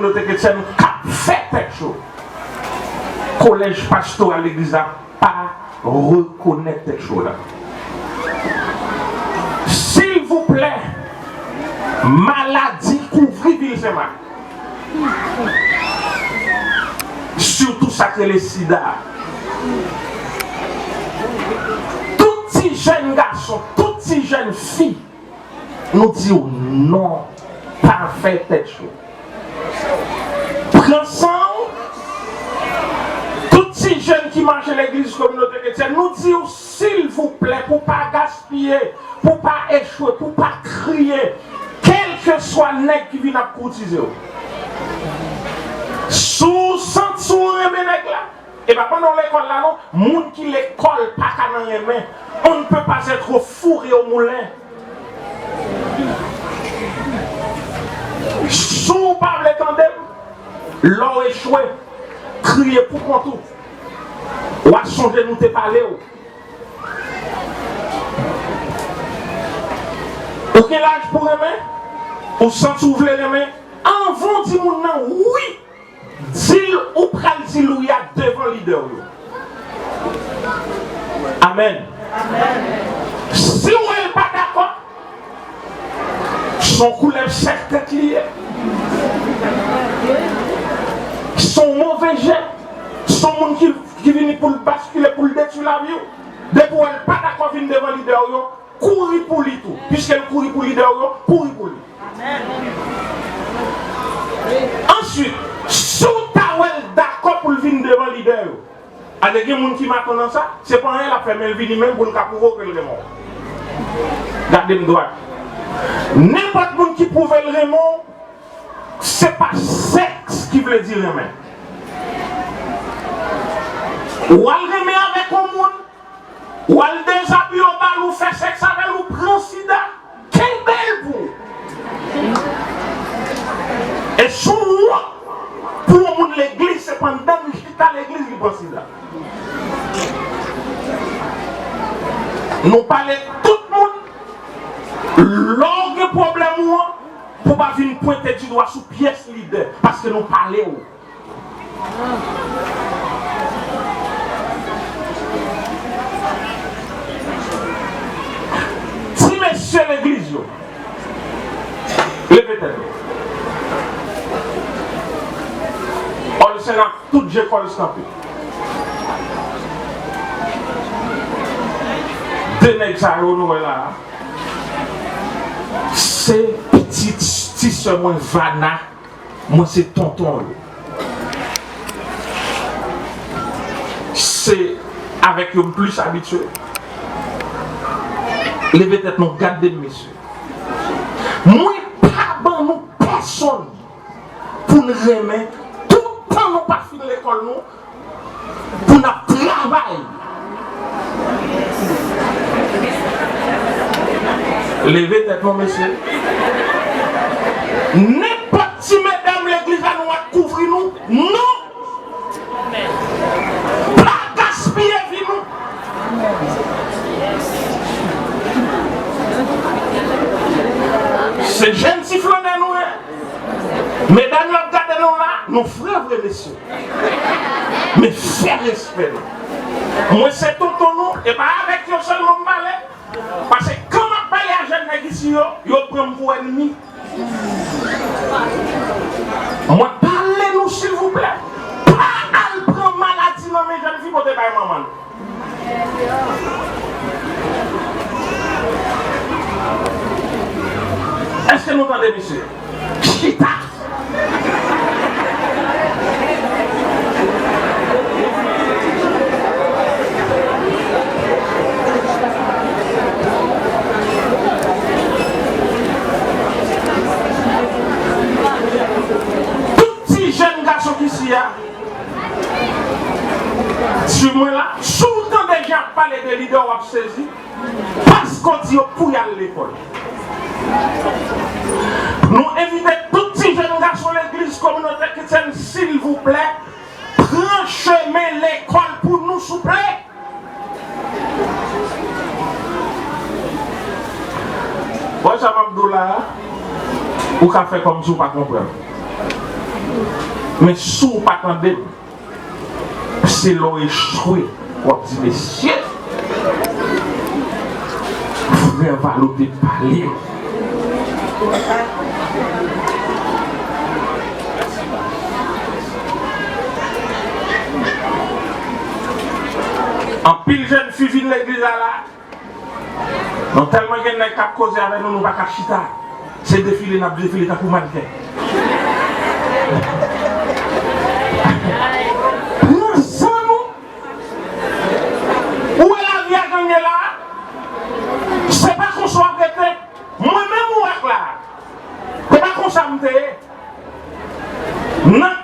communauté chrétienne qui fait quelque chose. Collège pastoral l'église n'a pas reconnaître quelque chose là. S'il vous plaît, maladie couvrir ville c'est mal. Surtout ça que les sida. Tout petit jeune garçon, tout petit jeune fille, nous disons non, pas faire telle chose. Prends sang, tout petit jeune qui marche à l'église communauté chrétienne, nous disons s'il vous plaît, pour ne pas gaspiller, pour ne pas échouer, pour ne pas crier, quel que soit le nègre qui vient à courtiser. Sous remè nèg là, et bien pendant l'école là, non, moun qui l'école pas qu'à dans les mains, on ne peut pas être fourré au moulin. Sous par les tandem, l'or échoué, crier pour contre. Ou à changer nous te parler. Aucun âge pour les mains, ou sans ouvrir les mains, en vont dire mon nom, oui. S'il ou pral dire il y a devant leader. Amen. Si vous n'êtes pas d'accord, son couleur sec tête liée. Son mauvais jet, son monde qui vient pour le basculer, pour le détruire la vie. Dès que vous n'êtes pas d'accord, vient devant leader, courir pour lui tout. Puisqu'elle courir pour leader, courir pour lui. Ensuite, si tu es d'accord pour venir devant le leader, avec les gens qui m'attendent ça, c'est pas rien la faire, mais elle vient même pour le provoquer le remords. Gardez-moi droit. N'importe qui qui prouve le remords, c'est pas sexe qui veut dire remords. Ou elle remet avec un monde, ou elle déshabille au bal, ou fait sexe avec, ou prend sida. Quelle belle pour! Et sous pour le monde l'église, c'est pendant que je à l'église qui pense ça. Nous parlons tout le monde, l'orgue problème pour ne pas venir pointer du doigt sous pièce leader, parce que nous parlons. Si messieurs l'église, levez-vous. Le Sénat, tout j'école stampé. Deux nègres ça nous là. C'est petit sœur moi Vanna, moi c'est tonton. C'est avec eux plus habitué. Levez tête nous gardez messieurs. Moi pas ban nous personne pour nous remettre. Quand nous pas fini l'école, nous, pour notre travail. Levez tête, mon monsieur. N'importe si mesdames l'église a nous à couvrir nous, non. Pas gaspiller vie nous. C'est jeune sifflonneur nous. Mesdames, regardez nous là, nos frères et messieurs. Mais faire respect. Moi, c'est tout ton nom, et pas avec eux seulement parler. Parce que quand on parle à jeune nègre ici, ils prennent pour ennemi. Moi, parlez-nous s'il vous plaît. Pas à prendre maladie dans mes jeunes filles pour te faire maman. Est-ce que nous entendez, monsieur? Chita. Tout petit jeune garçon qui s'y a, sur moi là, sous le temps des gens parlent de leaders ou saisi, parce qu'on dit pour y aller à l'école. Nous invitons tout petit jeune garçon de l'église communautaire chrétienne, s'il vous plaît, prends chemin l'école pour nous, s'il vous plaît. Moi, ça m'a dit là, ou qu'a fait comme si vous ne comprenez pas. Mais si vous pas attendez, c'est l'eau échoué. On dit, messieurs, frère Valoté parler. En pile jeune fille vient de l'église là. Non tellement il y a des cap causés avec nous, nous pas qu'à chita. C'est défilé, n'a défilé pour mannequin. Non, sans nous. Où est la vie à gagner là? C'est pas qu'on soit arrêté. Moi-même, où est là? C'est pas qu'on s'amène. Non.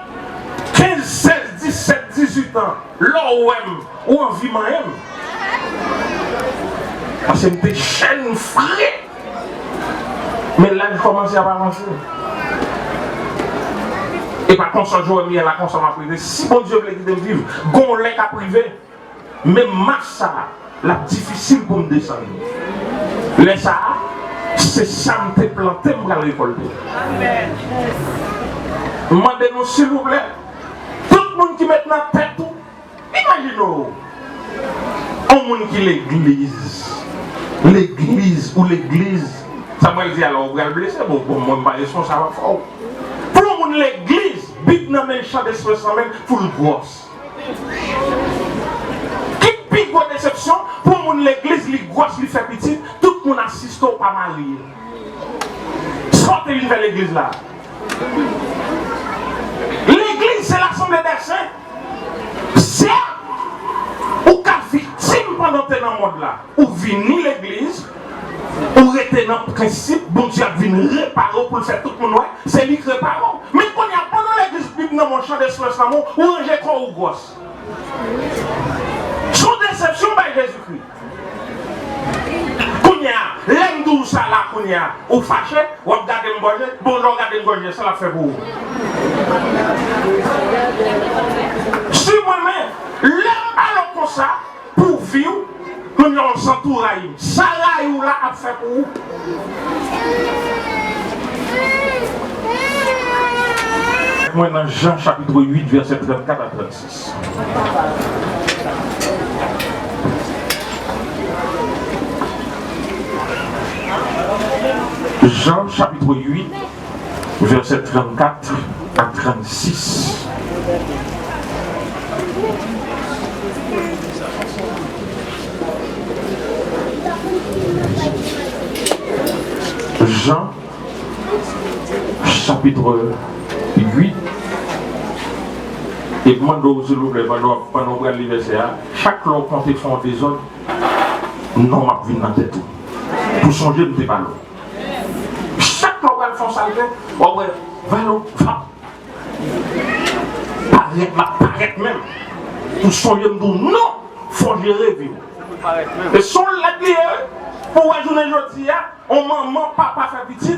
15, 16, 17, 18 ans. L'OM ou en vie même. Parce que c'est chaîne frais. Mais là, il commence à avancer. Et par contre, ça joue à la consommation privée. Si bon Dieu veut qu'il vivre, gon lait à privé. Mais massa, la difficile pour me descendre. Laisse ça, c'est ça me planté, me récolter. Amen. Demandez-nous s'il vous plaît. Tout le monde qui met dans la tête, imaginez-vous. Un monde qui l'église. L'église ou l'église. Ça m'a dit alors, vous allez blesser, bon, moi, je ne suis pas responsable. Pour le monde, l'église, Bible n'a même champ d'esprit même pour le grosse. Qui pique vos déceptions, pour le monde, l'église, les grosses, les fait petit, tout le monde assiste au pas marié. Sortez-le vers l'église là. L'église, c'est l'assemblée des saints. C'est ou qu'à victime pendant que dans le monde là. Ou venir l'église, ou rester dans le principe, bon Dieu a venu réparer pour le faire tout le monde. C'est lui qui répare. Mais quand il y a pendant l'église biblique dans mon champ d'esprit, ou ranger quoi ou gosse. Son déception par Jésus-Christ. L'aime d'où ça là, ou fâché, ou regarder me gorger, bon, regarder me gorger, ça l'a fait pour vous. Si moi-même, l'aime alors comme ça, pour vivre, nous on s'entoure à lui. Ça là, ou là, a fait pour vous. Moi, dans Jean chapitre 8, verset 34 à 36. Jean chapitre 8, verset 34 à 36. Jean chapitre 8. Et demande s'il vous plaît, pendant que vous verset, chaque loi quand ils font des autres, non, m'a vu dans la tête. Pour changer, je ne pas l'eau. Chaque loi qu'ils font ça, oh ouais, va l'eau, va. Paraître même. Pour changer, non, il faut gérer vivre. Et son la pour la journée aujourd'hui, on maman, papa fait petit,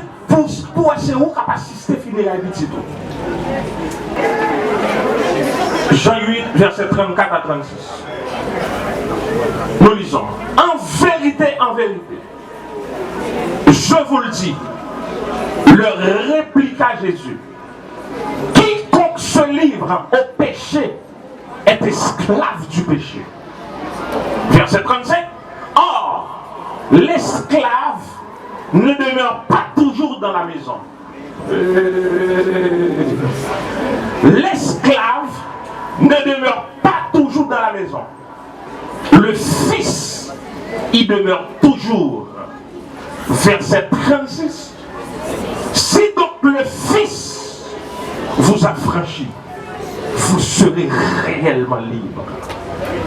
pour essayer où capacité finir à petit. Jean 8, verset 34 à 36. Nous lisons. En vérité, je vous le dis, leur répliqua Jésus. Quiconque se livre au péché est esclave du péché. Verset 35. Or, l'esclave ne demeure pas toujours dans la maison. L'esclave ne demeure pas toujours dans la maison. Le Fils y demeure toujours. Verset 36. Si donc le Fils vous affranchit, vous serez réellement libre.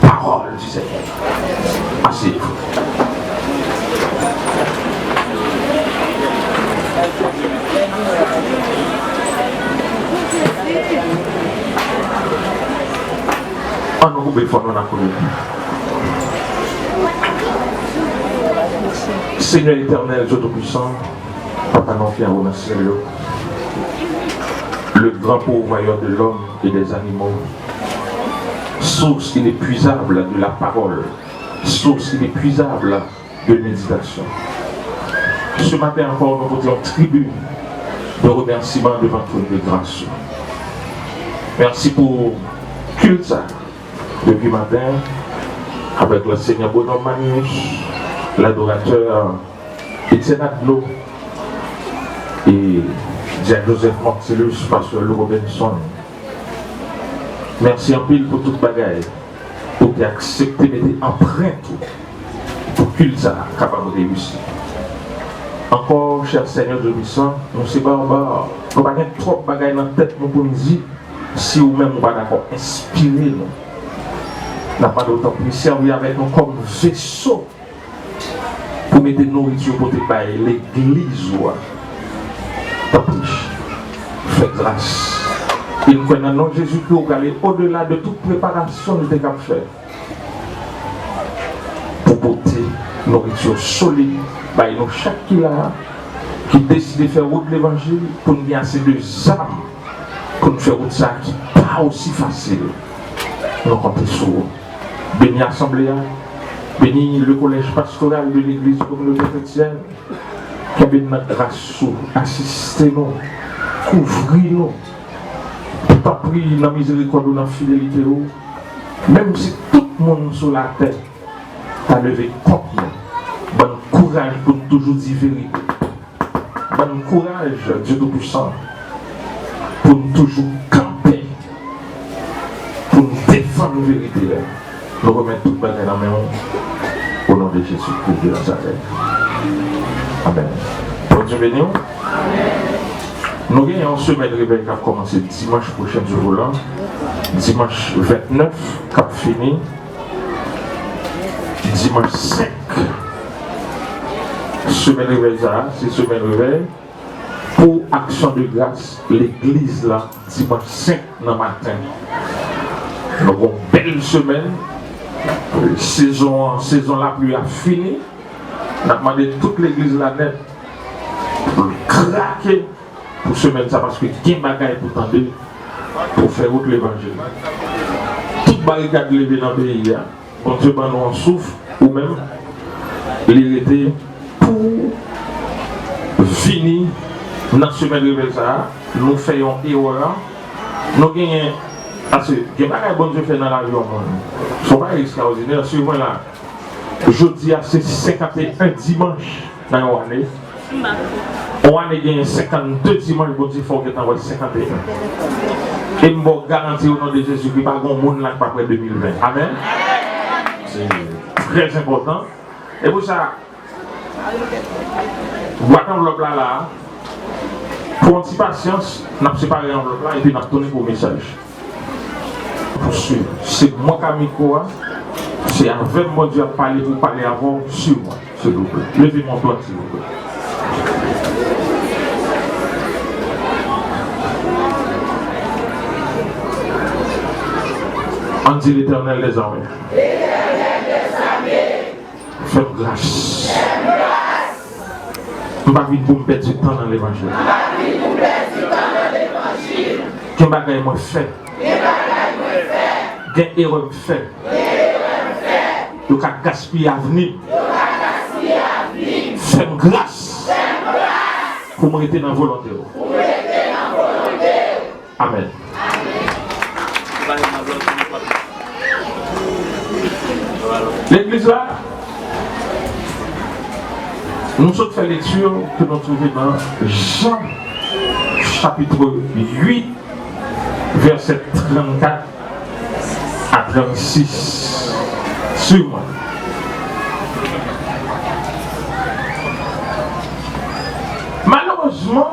Parole du Seigneur. Asseyez-vous. On nous oublie fort dans la commune. Seigneur éternel, Dieu Tout-Puissant, Papa non qui a remercié le grand pourvoyeur de l'homme et des animaux, source inépuisable de la parole, source inépuisable de méditation. Ce matin encore, nous votons tribut de remerciement devant ton de grâce. Merci pour culte ça. Depuis matin, avec le Seigneur Bonhomme Manus, l'adorateur Etienne Adlo et Jacques-Joseph Mortilus, pasteur Lou Robinson. Merci en pile pour toute bagaille, pour accepter de mettre empreinte pour culte ça capable de réussir. Encore, cher Seigneur de Bisson, nous ne sommes pas en bas, nous n'avons pas trop de bagaille dans la tête pour nous dire si vous-même nous pas d'accord, inspirez-nous. Nous n'avons pas d'autant plus servi avec nous comme vaisseau pour mettre nourriture pour l'église. Tant pis, faites grâce. Et nous connaissons dans Jésus qui vous aller au-delà de toute préparation de tes cap faire pour porter nourriture solide. Nous chaque qui décide de faire route de l'évangile pour nous bien assez de âmes pour nous faire route ça qui n'est pas aussi facile. Nous comptons sur vous. Bénis l'Assemblée, bénis le collège pastoral de l'église communauté chrétienne, qui a béni notre grâce, assistez-nous, couvrez-nous. Pas pris dans la miséricorde ou dans la fidélité, même si tout le monde sur la terre a levé contre nous. Bon courage pour toujours dire vérité. Bon courage, Dieu Tout-Puissant, pour nous toujours camper, pour nous défendre la vérité. Nous remettons tout le monde dans la main au nom de Jésus-Christ de Nazareth. Amen. Bon Dieu béni. Nous avons une semaine de réveil qui a commencé dimanche prochain du volant, dimanche 29 qui a fini, dimanche 5. Semaine de réveil, c'est semaine de réveil. Pour action de grâce, l'église là, dimanche 5 dans le matin. Nous avons une belle semaine. Saison la pluie a fini. Nous avons demandé toute l'église là net pour craquer pour semaine ça parce que qui bagaille pour tendre pour faire route l'évangile. Toute barricade levée dans le pays, bon Dieu, nous en souffre ou même l'hérité pour finir dans la semaine de réveil ça, nous faisons erreur. Nous gagnons parce que les bagailles bon Dieu fait dans l'avion. Ce n'est pas extraordinaire. Suivant là, jeudi c'est 51 dimanche dans l'année. On a gagné 52 dimanches, bon Dieu, il faut que tu envoies 51. Et je vous garantis au nom de Jésus qu'il n'y a pas de monde là après 2020. Amen. C'est très important. Et pour ça, vous avez l'enveloppe là. Pour un petit patience, nous avons séparé l'enveloppe là et puis nous avons tourné pour le message. Pour suivre. C'est moi qui ai mis quoi. C'est avec moi Dieu à parler pour parler avant sur moi. S'il vous plaît. Levez mon doigt, s'il vous plaît. On dit l'Éternel des armées. Faites grâce. Je ne vais pas venir pour me perdre du temps dans l'évangile. Quel bagage moi fait? Quelle erreur me fait? Je vais gaspiller l'avenir. Faites grâce. Pour me rester dans la volonté. Amen. L'église là, nous sommes fait lecture que nous trouvons dans Jean chapitre 8, verset 34 à 36. Sur moi. Malheureusement,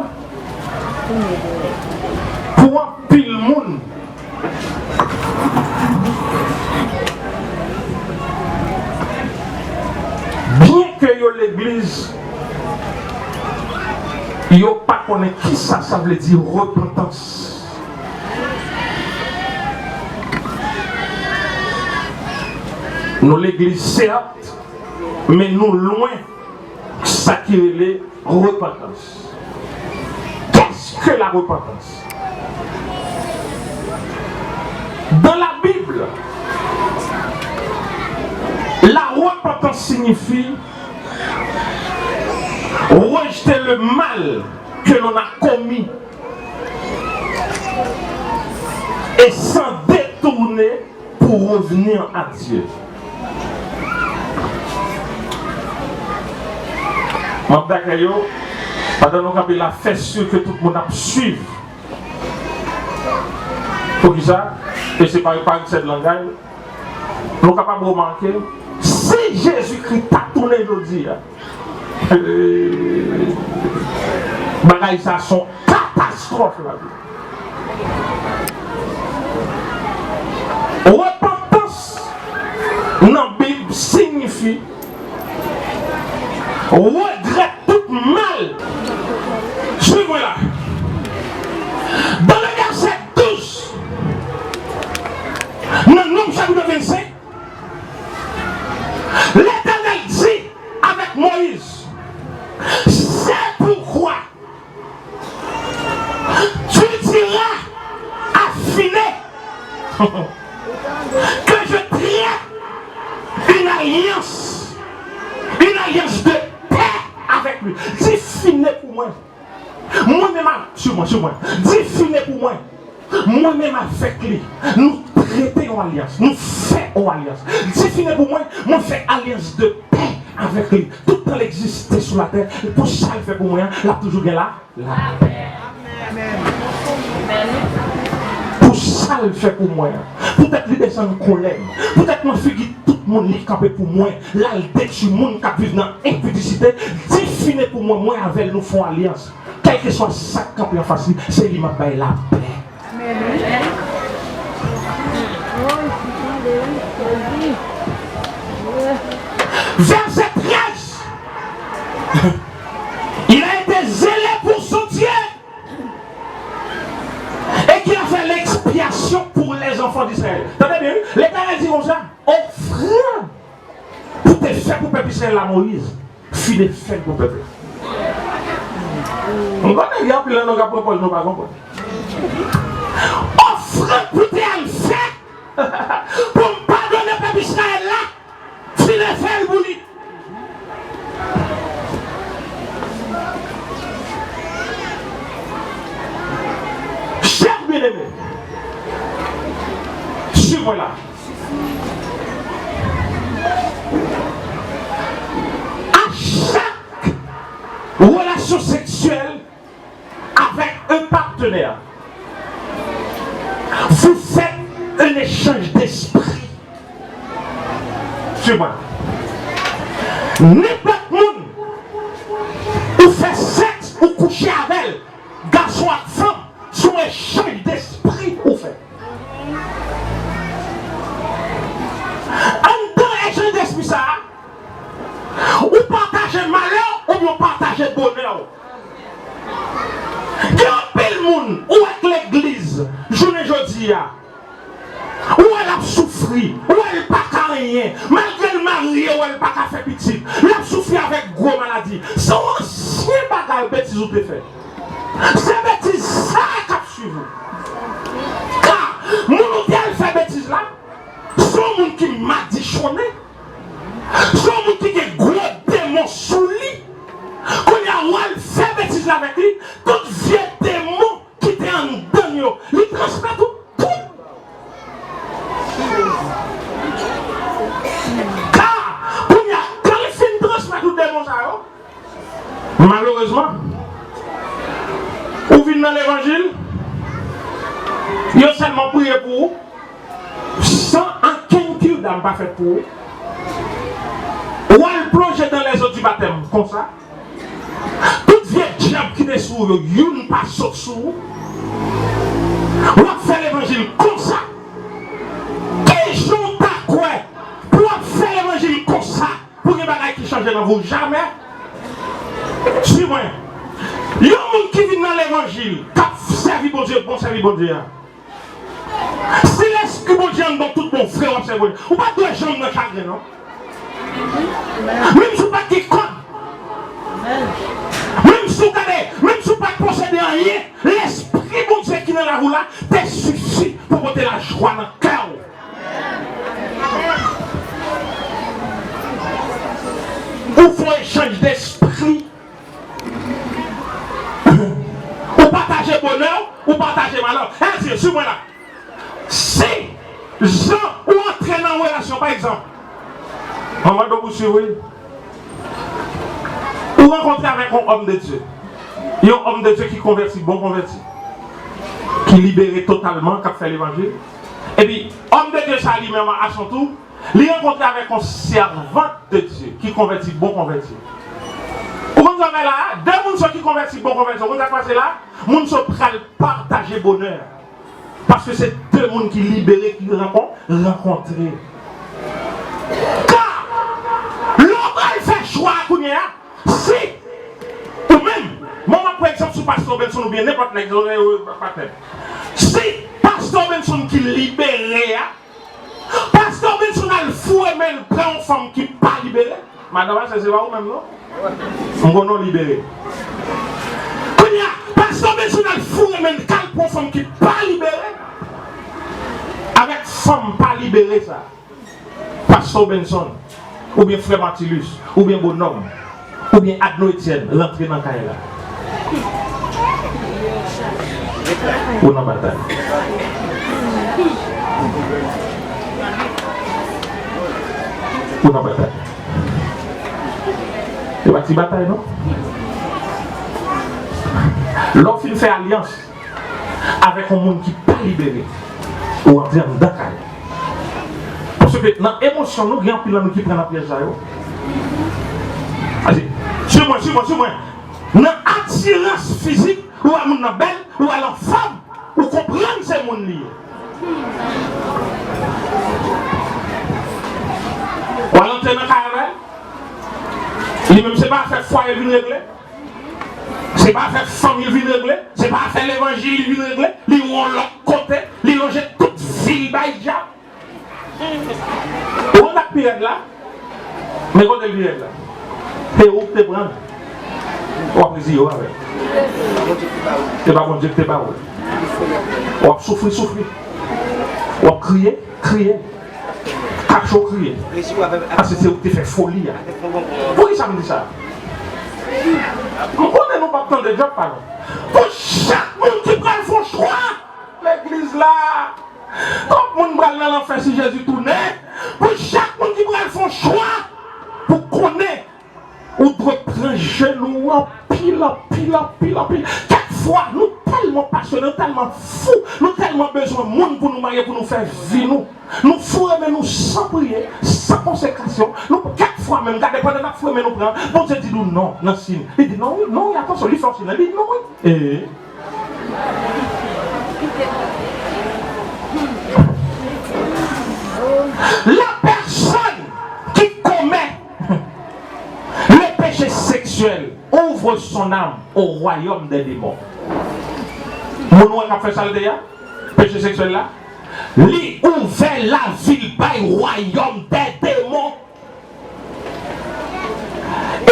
pour un pile monde, bien que l'église, il pas connaît qui ça veut dire repentance. Nous l'église certes, mais nous loin ça qui est les repentance. Qu'est-ce que la repentance? Dans la Bible, la repentance signifie rejeter le mal que l'on a commis et s'en détourner pour revenir à Dieu. Pendant que nous avons fait sûr que tout le monde a suivi. Pour ça, et c'est pas cette langage, nous sommes capables de remarquer, si Jésus-Christ a tourné aujourd'hui, bagaille ça sont catastrophes la vie. Repentance dans la Bible signifie regret tout mal. Suivez-moi là. Dans le verset 12, dans le Nombre chapitre 25, l'Éternel dit avec Moïse, c'est pourquoi tu diras affiner que je traite une alliance de paix avec lui. Dis finé pour moi. Moi-même, sur moi. Dis finé pour moi. Moi-même avec lui. Nous traitons en alliance. Nous faisons alliance. Dis finé pour moi. Moi, fait alliance de paix avec lui. Tout le temps exister sur la terre. Pour ça, il fait pour moi. Là, toujours bien là. La paix. Pour ça, il fait pour moi. Peut-être qu'il descend en colère. Peut-être moi, figure tout le monde qui campé pour moi. Là, il détruit le monde qui vit dans l'impudicité. Définez pour moi, moi avec nous font alliance. Quel que soit ça qui est facile, c'est lui qui m'a payé la paix. Verset 13. Il a été zélé pour son Dieu. Et qu'il a fait l'expiation pour les enfants d'Israël. T'entendez bien? L'Éternel dit comme ça, offrande pour te faire pour le peuple d'Israël la Moïse. Fille de fait pour le peuple. On connaît, il y a plus de gens qui proposent, nous ne pouvons pas. Offrande pour te faire pour me pardonner le peuple d'Israël là. Fille de fait pour lui. Bien-aimé, suis-moi là. À chaque relation sexuelle avec un partenaire, vous faites un échange d'esprit. Suis-moi. N'importe monde ou fait sexe ou coucher avec elle, garçon à femme. Son échange d'esprit ou fait. En tant échange d'esprit ça, ou partager malheur ou bien partager bonheur. Il y a un peu de monde ou avec l'église, journée jeudi, où elle a souffert, où elle n'a pas rien, malgré le mari, où elle n'a pas fait petit, elle a souffert avec gros maladie. C'est un ancien bagage bêtise ou te fait. C'est bêtise ça qu'a suivi. Car mon hôtel fait bêtise là. Son monde qui m'a dichonné. Son monde qui est gros démon sous lui. Quand il y a un fait bêtise là avec lui, tout vieux démon qui était en dedans, il transmet tout. Car quand il finit de transmettre tout démon ça, malheureusement, ou vient dans l'évangile, il a seulement prié pour vous, sans aucun cure d'âme pas fait pour vous. Ou elle plonge dans les eaux du baptême, comme ça. Toute vieille diable qui est sur vous, il pas saute sur vous. Ou elle fait l'évangile comme ça. Qui joue ta quoi pour faire l'évangile comme ça, pour que les bagages qui changent dans vous, jamais. Suis-moi. Il y a un monde qui vient dans l'évangile, qui a servi bon Dieu, bon servi bon Dieu. Si l'esprit bon Dieu dans tout mon frère, ou pas deux jambes dans chaque non? Même si vous pas qui compte, même si vous pas posséder rien, l'esprit bon Dieu qui est dans la roue là, te suffit pour porter la joie dans le cœur. Ou faut échange d'esprit. Ou partager bonheur, ou partager malheur. Hein, suis-moi là. Jean ou entrer dans une relation, par exemple. On va donc vous suivre. Ou rencontrer avec un homme de Dieu. Il y a un homme de Dieu qui convertit, bon converti. Qui libéré totalement, qui a fait l'évangile. Et puis, homme de Dieu, ça lui-même à son tour, il rencontre avec un servant de Dieu qui convertit, bon converti. Vous avez là, deux personnes qui convertissent, bon converti. Vous avez passé là, les gens prennent partager bonheur. Parce que c'est deux personnes qui libérés, qui rencontrent. Car, l'homme fait choix à Kounia, si, ou même, moi, par exemple, sur Pasteur Benson ou bien n'importe quel si Pasteur Benson qui libéré, Pasteur Benson a le fou et même prend une femme qui n'est pas libérée, madame, c'est pas vous même, non? On va libéré. Pasteur Benson a le fou et même prend une femme qui n'est pas libérée. Avec femme pas libérée, ça. Pasteur Benson, ou bien Frère Martillus, ou bien Bonhomme, ou bien Adno Etienne, rentrer dans le cahier là. Ou dans la bataille. Ou dans la bataille. C'est pas une bataille, non? L'homme fait alliance avec un monde qui n'est pas libéré. Ou entrer dans la cahier. Parce que dans l'émotion, nous, il y a un peu qui prennent la pièce. Suis-moi. Dans l'attirance physique, ou à mon belle, ou à la femme, ou comprendre ces monde liés. Ou à l'antenne de carrière, lui-même, c'est pas faire foyer, il vient régler. C'est pas faire famille, il vient régler. C'est pas faire l'évangile, il vient régler. Ils vont l'autre côté, ils logent toute ville, baïja. On a pire là, mais quand elle vient là, c'est où tu te prends? On va plaisir avec. C'est pas bon Dieu que tu pas. On va souffrir. On va crier. Quatre jours crier. Parce que c'est où tu fais folie. Pourquoi ça me dit ça? On connaît nous pas tant de job pardon. Pour chaque monde qui prend le choix, l'église là. Comme mon bral dans l'enfer si Jésus tourne, pour chaque monde qui prend le choix, pour connaître, on doit prendre genou en pile. Quelquefois, nous tellement passionnés, tellement fous, nous tellement besoin de monde pour nous marier, pour nous faire vivre. Nous fous mais nous sans prier, sans consécration. Nous, quelquefois même, regardez pendant la foi, mais nous prenons. Bon Dieu dit nous non, non, signe. Il dit non, il y a attention, il force, il dit non, oui. Et. La personne qui commet le péché sexuel ouvre son âme au royaume des démons. Mon a fait ça déjà, péché sexuel là. Lui ouvre la ville par le royaume des démons.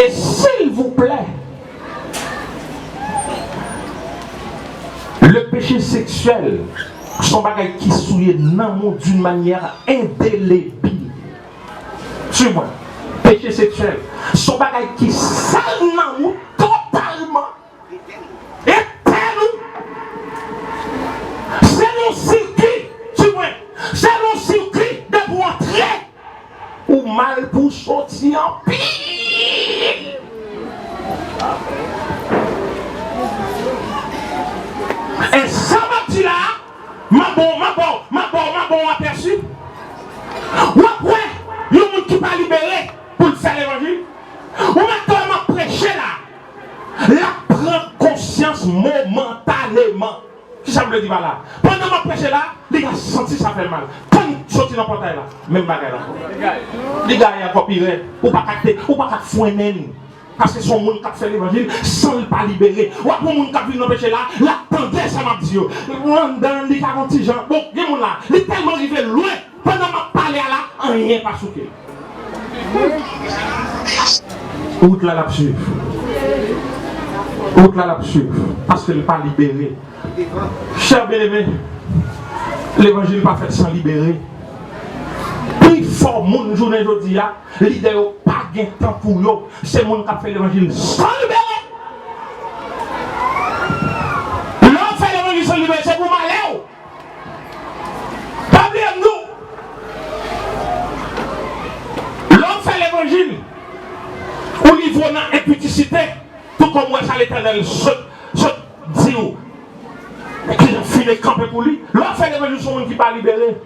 Et s'il vous plaît, le péché sexuel, son bagage qui souille l'amour d'une manière indélébile. Suis-moi. Péché sexuel. Son bagage qui sale l'amour totalement. Éternel. C'est un circuit. Suis-moi. C'est un circuit de pour entrer ou mal pour sortir en pire. Et ça m'a dit là. Ma bon aperçu. Ou après, il y a un monde qui pas libéré pour faire l'évangile. Ou maintenant, m'a prêché là. La prend conscience momentanément. Qui ça me le dit là? Pendant m'a prêché là, les gars senti ça fait mal. Quand il sortit dans le portail là, même bagarre là. Les gars, il y a encore pire. Ou pas capter, ou pas fouiner. Parce que son monde qui a fait l'évangile sans le pas libérer. Ou après, mon monde qui a vu dans le péché là, la tendance, ça m'a dit. Dans les 40 gens, bon, il y a mon là, il est tellement arrivé loin, pendant que je parlé là, rien pas souqué. Outre là, la suivre. Outre là, la suivre. Parce qu'elle n'est pas libérée. Cher bien-aimé, l'évangile n'est pas fait sans libérer. Plus fort, mon journée aujourd'hui, l'idée n'est pas de temps pour eux. C'est mon qui a fait l'évangile sans libérer. L'homme fait l'évangile sans libérer, c'est pour malheur. Pas bien nous. l'évangile, au niveau de l'impudicité, tout comme moi, ça l'Éternel se dit, qu'il a fini de camper pour lui. L'on fait l'évangile sur monde qui pas libéré.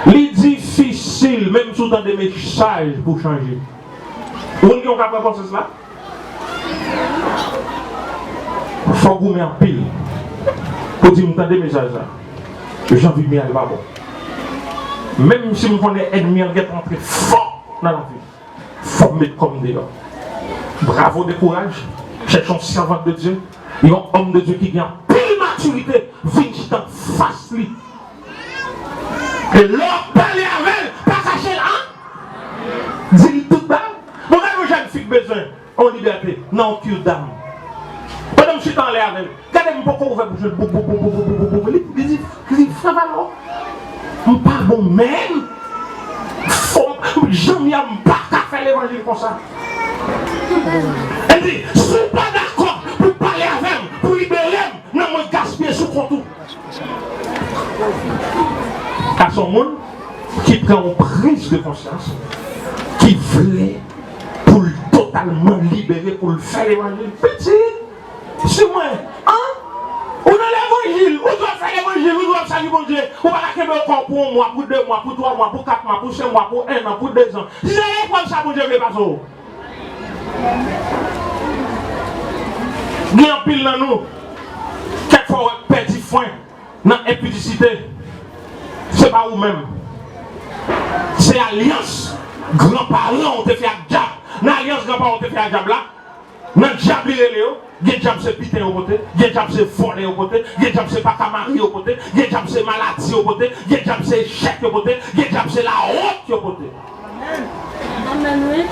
C'est difficile, même sous dans des messages pour changer. Vous avez capable de penser cela? Il faut que vous mettez en pile pour dire que vous avez des messages là. J'ai envie de m'y aller, pas bon. Même si vous connaissez ennemi, vous êtes entré fort dans la vie. Il faut mettre comme dehors. Bravo de courage. Cherchons servant de Dieu. Il y a un homme de Dieu qui vient pile maturité. Vient en face lui. Et l'homme parler avec elle, pas cacher là. Dis-lui tout bas. Mon ami, jeune fille besoin en liberté. Non, cure d'âme. Pendant que je suis en l'air avec elle. Regardez-moi pourquoi vous faites bouger. Il dit, frère Valon. On pas bon même. J'en ai pas faire l'évangile comme ça. Elle dit, je ne suis pas d'accord pour parler avec elle, pour libérer elle, non, moi gaspiller sous compte. Car son monde qui prend une prise de conscience, qui voulait pour le totalement libérer, pour le faire l'évangile. Petit, c'est moi, hein? Ou dans l'évangile, ou doit faire l'évangile, ou doit saluer mon Dieu, ou pas la kembe encore pour 1 mois, pour 2 mois, pour 3 mois, pour 4 mois, pour 5 mois, pour 1 an, pour 2 ans. Si vous avez quoi ça, mon Dieu, ne pas ça. Il y a un pile dans nous, quelquefois, petit foin, dans l'impudicité. C'est pas vous-même. C'est alliance. Grands-parents ont été fait à diable. Dans l'alliance, grands-parents ont été fait à diable là. Dans le diable, il est là. Il y a diable, c'est piter au côté. Il y a diable, c'est voler au côté. Il y a diable, c'est pas camari au côté. Il y a diable, c'est maladie au côté. Il y a diable, c'est échec au côté. Il y a diable, c'est la honte au côté. Amen. Amen.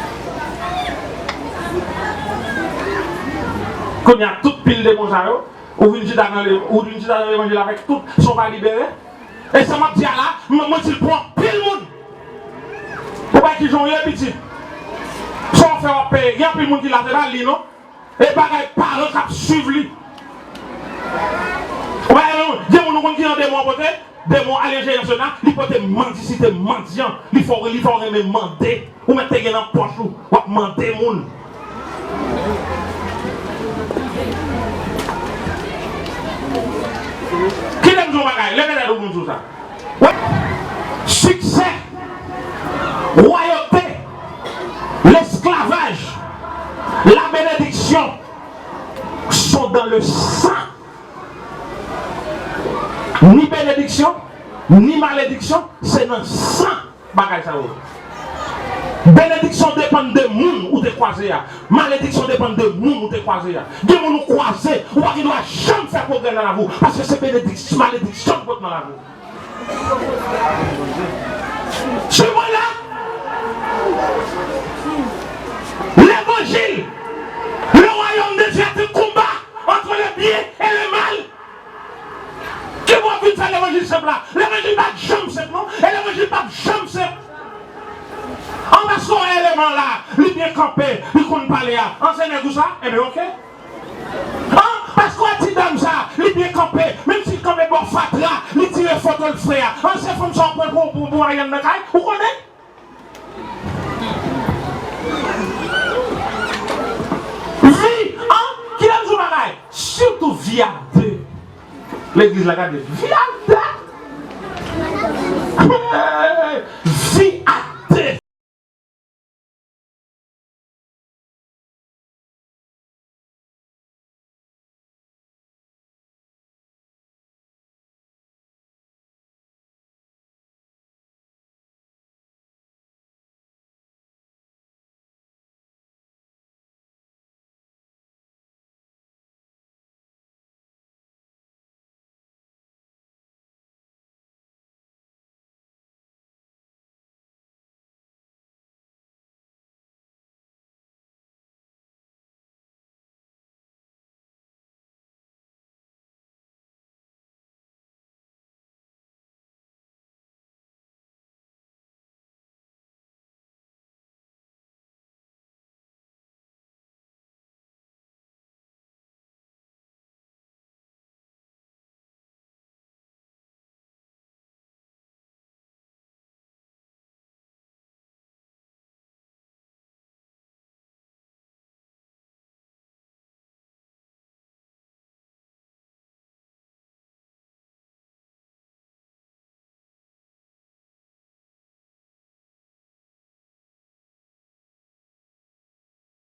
Quand il y a toute pile de bons arrows, ou une petite dans l'évangile avec tout, sont pas libérés. Et ça m'a dit là, moi je prends pile monde. Pour pas qu'ils ont rien petit. Sans faire payer, il y a plus de monde qui l'a fait là, non? Et pareil, parents qui suivent lui. Ouais, il y a des gens qui ont des mots à côté, des mots à l'ingénieur national, il faut être mendicité, mendiant, il faut même demander, ou mettre des gens dans la poche, ou demander les gens. Qui aime son bagage? Levez-les de monde sur ça. Ouais. Succès, royauté, l'esclavage, la bénédiction sont dans le sang. Ni bénédiction, ni malédiction, c'est dans le sang. Bagage ça. Bénédiction dépend de monde ou de croisé. Malédiction dépend de monde ou de croisé. De monde ou croisé, ou qui doit jamais faire progrès dans la vie. Parce que c'est bénédiction, malédiction dans la vie. Suivez-moi là. L'évangile, le royaume de Dieu est un combat entre le bien et le mal. Qui va vite faire l'évangile simple là? L'évangile pas jamais simple, non? Et l'évangile pas jamais simple. On va sur un élément là, il bien campé, il compte parler là. Enseignez tout ça, eh bien ok. Hein? Parce qu'on dit comme ça, il bien campé, même s'il campe bon fatra, il tire photo le frère. On sait comme ça pour rien de caille, vous connaissez? Vie, hein? Qui aime ce bagaille? Surtout vie à deux. L'église la garde, vie à deux.